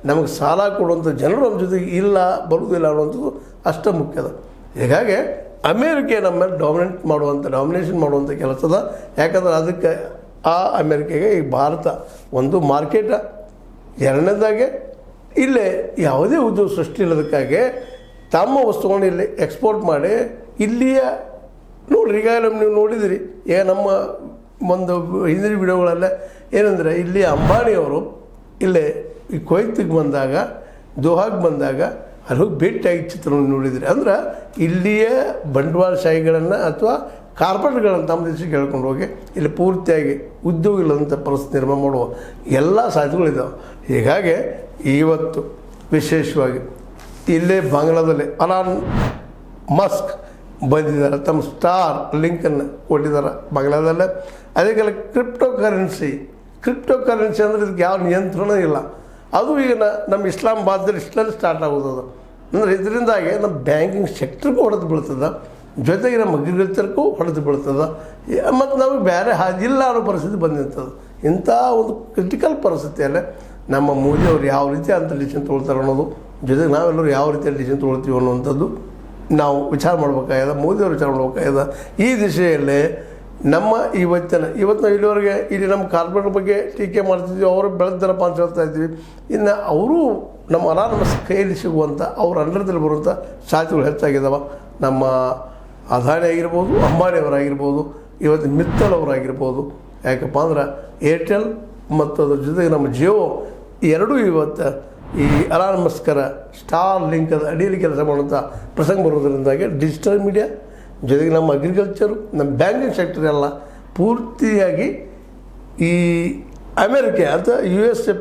ನಮಗೆ ಸಾಲ ಕೊಡುವಂಥ ಜನರು ನಮ್ಮ ಜೊತೆಗೆ ಇಲ್ಲ ಬರುವುದಿಲ್ಲ ಅನ್ನುವಂಥದ್ದು ಅಷ್ಟೇ ಮುಖ್ಯದ. ಹೀಗಾಗಿ ಅಮೇರಿಕೆ ನಮ್ಮ ಮೇಲೆ ಡಾಮಿನೇಷನ್ ಮಾಡುವಂಥ ಕೆಲಸದ. ಯಾಕಂದ್ರೆ ಅದಕ್ಕೆ ಆ ಅಮೇರಿಕೆಗೆ ಈ ಭಾರತ ಒಂದು ಮಾರ್ಕೆಟ. ಎರಡನೇದಾಗೆ ಇಲ್ಲೇ ಯಾವುದೇ ಉದ್ಯೋಗ ಸೃಷ್ಟಿ ಇಲ್ಲದಕ್ಕಾಗಿ ತಮ್ಮ ವಸ್ತುಗಳನ್ನ ಇಲ್ಲಿ ಎಕ್ಸ್ಪೋರ್ಟ್ ಮಾಡಿ ಇಲ್ಲಿಯ ನೋಡಿರಿ. ಈಗಾಗಲೇ ನೀವು ನೋಡಿದಿರಿ, ಈಗ ನಮ್ಮ ಒಂದು ಹಿಂದಿನ ವಿಡಿಯೋಗಳಲ್ಲೇ ಏನಂದರೆ ಇಲ್ಲಿ ಅಂಬಾನಿಯವರು ಇಲ್ಲೇ ಈ ಕೊಯ್ತಿಗೆ ಬಂದಾಗ, ದೋಹಾಗೆ ಬಂದಾಗ ಅಲ್ಲಿ ಹೋಗಿ ಭೇಟಿಯಾಗಿ ಚಿತ್ರವನ್ನು ನೋಡಿದ್ರಿ. ಅಂದ್ರೆ ಇಲ್ಲಿಯ ಬಂಡವಾಳಶಾಹಿಗಳನ್ನು ಅಥವಾ ಕಾರ್ಪೊರೇಟ್ಗಳನ್ನು ತಮ್ಮ ದೇಶಕ್ಕೆ ಹೇಳ್ಕೊಂಡು ಹೋಗಿ ಇಲ್ಲಿ ಪೂರ್ತಿಯಾಗಿ ಉದ್ಯೋಗ ಇಲ್ಲದಂಥ ಪರಿಸ್ಥಿತಿ ನಿರ್ಮಾಣ ಮಾಡುವ ಎಲ್ಲ ಸಾಧ್ಯತೆಗಳಿದ್ದಾವೆ. ಹೀಗಾಗಿ ಇವತ್ತು ವಿಶೇಷವಾಗಿ ಇಲ್ಲೇ ಬಾಂಗ್ಲಾದಲ್ಲಿ ಅಲಾನ್ ಮಸ್ಕ್ ಬಂದಿದ್ದಾರೆ, ತಮ್ಮ ಸ್ಟಾರ್ ಲಿಂಕನ್ನು ಕೊಟ್ಟಿದ್ದಾರೆ ಬಾಂಗ್ಲಾದಲ್ಲೇ. ಅದಕ್ಕೆಲ್ಲ ಕ್ರಿಪ್ಟೋ ಕರೆನ್ಸಿ ಅಂದರೆ ಇದಕ್ಕೆ ಯಾವ ನಿಯಂತ್ರಣ ಇಲ್ಲ. ಅದು ಈಗ ನಮ್ಮ ಇಸ್ಲಾಮಾಬಾದಲ್ಲಿ ಇಷ್ಟಲ್ಲಿ ಸ್ಟಾರ್ಟ್ ಆಗೋದು. ಅಂದರೆ ಇದರಿಂದಾಗಿ ನಮ್ಮ ಬ್ಯಾಂಕಿಂಗ್ ಸೆಕ್ಟ್ರಿಗೂ ಹೊಡೆದು ಬೀಳ್ತದೆ, ಜೊತೆಗೆ ನಮ್ಮ ಅಗ್ರಿಕಲ್ಚರ್ಗೂ ಹೊಡೆದು ಬೀಳ್ತದೆ. ಮತ್ತು ನಮಗೆ ಬೇರೆ ಹಾದಿಲ್ಲ ಅನ್ನೋ ಪರಿಸ್ಥಿತಿ ಬಂದಿರ್ತದೆ. ಇಂಥ ಒಂದು ಕ್ರಿಟಿಕಲ್ ಪರಿಸ್ಥಿತಿಯಲ್ಲೇ ನಮ್ಮ ಮೋದಿಯವರು ಯಾವ ರೀತಿ ಅಂತ ಡಿಸಿಷನ್ ತೊಗೊಳ್ತಾರೆ ಅನ್ನೋದು, ಜೊತೆಗೆ ನಾವೆಲ್ಲರೂ ಯಾವ ರೀತಿಯಲ್ಲಿ ಡಿಸಿಷನ್ ತೊಗೊಳ್ತೀವಿ ಅನ್ನುವಂಥದ್ದು ನಾವು ವಿಚಾರ ಮಾಡಬೇಕಾಗ್ಯದ, ಮೋದಿಯವರು ವಿಚಾರ ಮಾಡಬೇಕಾಗ್ಯದ. ಈ ದಿಶೆಯಲ್ಲೇ ನಮ್ಮ ಇವತ್ತು ನಾವು ಇಲ್ಲಿವರೆಗೆ ಇಲ್ಲಿ ನಮ್ಮ ಕಾರ್ಪೊರೇಟ್ ಬಗ್ಗೆ ಟೀಕೆ ಮಾಡ್ತಿದ್ವಿ, ಅವರು ಬೆಳೆದರಪ್ಪ ಅಂತ ಹೇಳ್ತಾ ಇದ್ವಿ. ಇನ್ನು ಅವರು ನಮ್ಮ ಅನಾನಮಸ್ ಕೈಯಲ್ಲಿ ಸಿಗುವಂಥ ಅವ್ರ ಅಂಡರ್ದಲ್ಲಿ ಬರುವಂಥ ಸಾಧ್ಯತೆಗಳು ಹೆಚ್ಚಾಗಿದ್ದಾವೆ. ನಮ್ಮ ಅದಾನಿ ಆಗಿರ್ಬೋದು, ಅಂಬಾನಿಯವರಾಗಿರ್ಬೋದು, ಇವತ್ತು ಮಿತ್ತಲ್ ಅವರಾಗಿರ್ಬೋದು. ಯಾಕಪ್ಪ ಅಂದ್ರೆ ಏರ್ಟೆಲ್ ಮತ್ತು ಅದ್ರ ಜೊತೆಗೆ ನಮ್ಮ ಜಿಯೋ ಎರಡೂ ಇವತ್ತು ಈ ಅನಾನಮಸ್ಕರ ಸ್ಟಾರ್ ಲಿಂಕದ ಅಡಿಯಲ್ಲಿ ಕೆಲಸ ಮಾಡುವಂಥ ಪ್ರಸಂಗ ಬರೋದ್ರಿಂದಾಗಿ ಡಿಜಿಟಲ್ ಮೀಡಿಯಾ ಜೊತೆಗೆ ನಮ್ಮ ಅಗ್ರಿಕಲ್ಚರು, ನಮ್ಮ ಬ್ಯಾಂಕಿಂಗ್ ಸೆಕ್ಟರ್ ಎಲ್ಲ ಪೂರ್ತಿಯಾಗಿ ಈ ಅಮೇರಿಕೆ ಅಥವಾ US